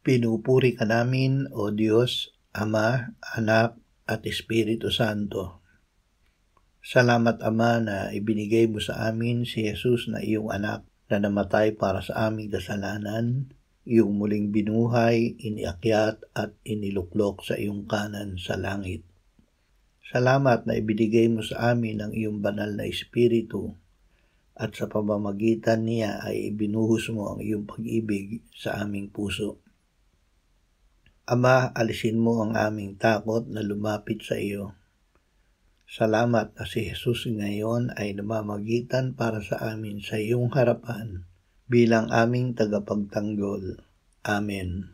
Pinupuri ka namin, O Diyos, Ama, Anak, at Espiritu Santo. Salamat, Ama, na ibinigay mo sa amin si Jesus na iyong anak na namatay para sa aming kasalanan, iyong muling binuhay, iniakyat at iniluklok sa iyong kanan sa langit. Salamat na ibinigay mo sa amin ang iyong banal na Espiritu at sa pamamagitan niya ay ibinuhos mo ang iyong pag-ibig sa aming puso. Ama, alisin mo ang aming takot na lumapit sa iyo. Salamat na si Jesus ngayon ay namamagitan para sa amin sa iyong harapan bilang aming tagapagtanggol. Amen.